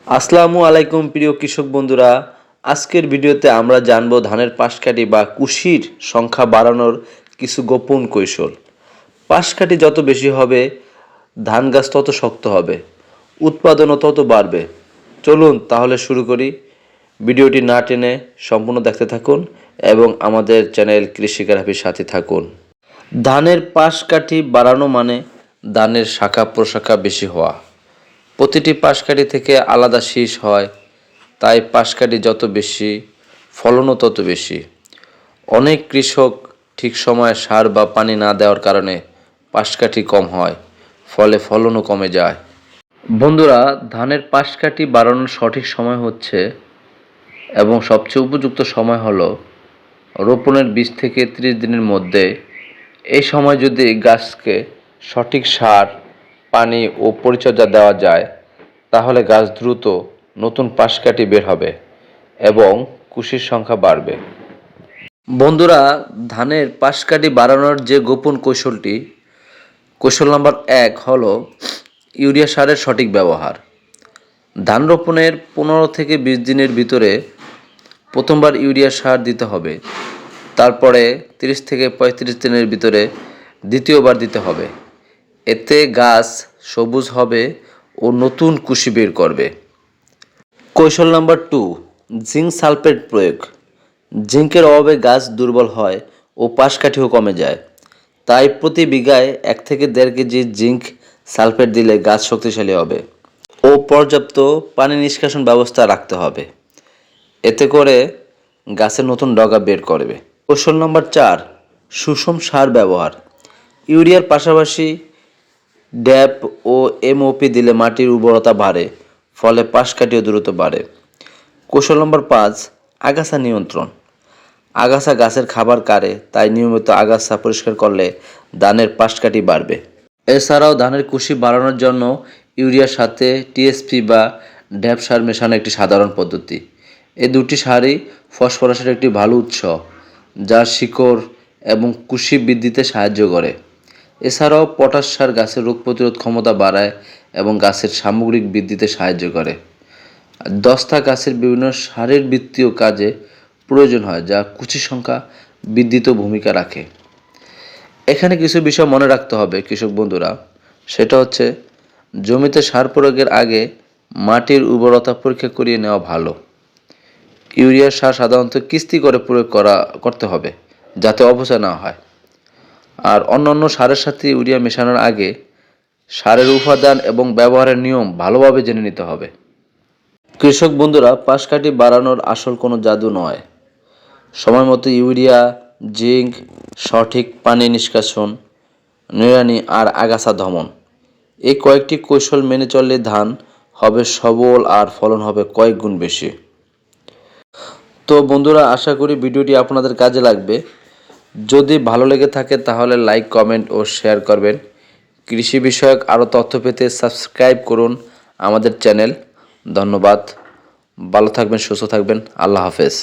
আসসালামু আলাইকুম প্রিয় কৃষক বন্ধুরা। আজকের ভিডিওতে আমরা জানব ধানের পাশকাঠি বা কুশির সংখ্যা বাড়ানোর কিছু গোপন কৌশল। পাশকাঠি যত বেশি হবে ধান গাছ তত শক্ত হবে, উৎপাদনও তত বাড়বে। চলুন তাহলে শুরু করি। ভিডিওটি না টেনে সম্পূর্ণ দেখতে থাকুন এবং আমাদের চ্যানেল কৃষিকার সাথে থাকুন। ধানের পাশকাঠি বাড়ানো মানে ধানের শাখা প্রশাখা বেশি হওয়া। প্রতিটি পাশকাঠি থেকে আলাদা শীষ হয়, তাই পাশকাঠি যত বেশি ফলনও তত বেশি। অনেক কৃষক ঠিক সময়ে সার বা পানি না দেওয়ার কারণে পাশকাঠি কম হয়, ফলে ফলনও কমে যায়। বন্ধুরা, ধানের পাশকাঠি বাড়ানোর সঠিক সময় হচ্ছে এবং সবচেয়ে উপযুক্ত সময় হলো রোপণের 20 থেকে 30 দিনের মধ্যে। এই সময় যদি গাছকে সঠিক সার, পানি ও পরিচর্যা দেওয়া যায় তাহলে গাছ দ্রুত নতুন পাশকাঠি বের হবে এবং কুশির সংখ্যা বাড়বে। বন্ধুরা, ধানের পাশকাঠি বাড়ানোর যে গোপন কৌশল নাম্বার 1 হলো ইউরিয়া সারের সঠিক ব্যবহার। ধান রোপণের 15 থেকে 20 দিনের ভিতরে প্রথমবার ইউরিয়া সার দিতে হবে, তারপরে 30 থেকে 35 দিনের ভিতরে দ্বিতীয়বার দিতে হবে। এতে গাছ সবুজ হবে ও নতুন কুশি বের করবে। কৌশল নাম্বার 2, জিঙ্ক সালফেট প্রয়োগ। জিঙ্কের অভাবে গাছ দুর্বল হয় ও পাশকাঠিও কমে যায়, তাই প্রতি বিঘায় 1 থেকে 1.5 কেজি জিঙ্ক সালফেট দিলে গাছ শক্তিশালী হবে ও পর্যাপ্ত পানি নিষ্কাশন ব্যবস্থা রাখতে হবে। এতে করে গাছের নতুন ডগা বের করবে। কৌশল নাম্বার 4, সুষম সার ব্যবহার। ইউরিয়ার পাশাপাশি ড্যাপ ও এমওপি দিলে মাটির উর্বরতা বাড়ে, ফলে পাশকাঠিও দ্রুত বাড়ে। কৌশল নম্বর 5, আগাছা নিয়ন্ত্রণ। আগাছা গাছের খাবার কাড়ে, তাই নিয়মিত আগাছা পরিষ্কার করলে ধানের পাশকাঠি বাড়বে। এছাড়াও ধানের কুশি বাড়ানোর জন্য ইউরিয়ার সাথে টিএসপি বা ড্যাপ সার মেশানো একটি সাধারণ পদ্ধতি। এই দুটি সারই ফসফরাসের একটি ভালো উৎস, যা শিকড় এবং কুশি বৃদ্ধিতে সাহায্য করে। এছাড়াও পটাশ সার গাছের রোগ প্রতিরোধ ক্ষমতা বাড়ায় এবং গাছের সামগ্রিক বৃদ্ধিতে সাহায্য করে। দস্তা গাছের বিভিন্ন শারীরবৃত্তীয় কাজে প্রয়োজন হয়, যা কুশি সংখ্যা বৃদ্ধিতেও ভূমিকা রাখে। এখানে কিছু বিষয় মনে রাখতে হবে কৃষক বন্ধুরা, সেটা হচ্ছে জমিতে সার প্রয়োগের আগে মাটির উর্বরতা পরীক্ষা করিয়ে নেওয়া ভালো। ইউরিয়া সার সাধারণত কিস্তি করে প্রয়োগ করতে হবে, যাতে অপচয় না হয়। আর অন্যান্য সারের সাথে ইউরিয়া মেশানোর আগে সারের উপাদান এবং ব্যবহারের নিয়ম ভালোভাবে জেনে নিতে হবে। কৃষক বন্ধুরা, পাশকাঠি বাড়ানোর আসল কোনো জাদু নয়। সময় মতো ইউরিয়া, জিঙ্ক, সঠিক পানি নিষ্কাশন, নিড়ানি আর আগাছা দমন, এই কয়েকটি কৌশল মেনে চললে ধান হবে সবল আর ফলন হবে কয়েক গুণ বেশি। তো বন্ধুরা, আশা করি ভিডিওটি আপনাদের কাজে লাগবে। যদি ভালো লেগে থাকে তাহলে লাইক, কমেন্ট ও শেয়ার করবেন। কৃষি বিষয়ক আরও তথ্য পেতে সাবস্ক্রাইব করুন আমাদের চ্যানেল। ধন্যবাদ। ভালো থাকবেন, সুস্থ থাকবেন। আল্লাহ হাফেজ।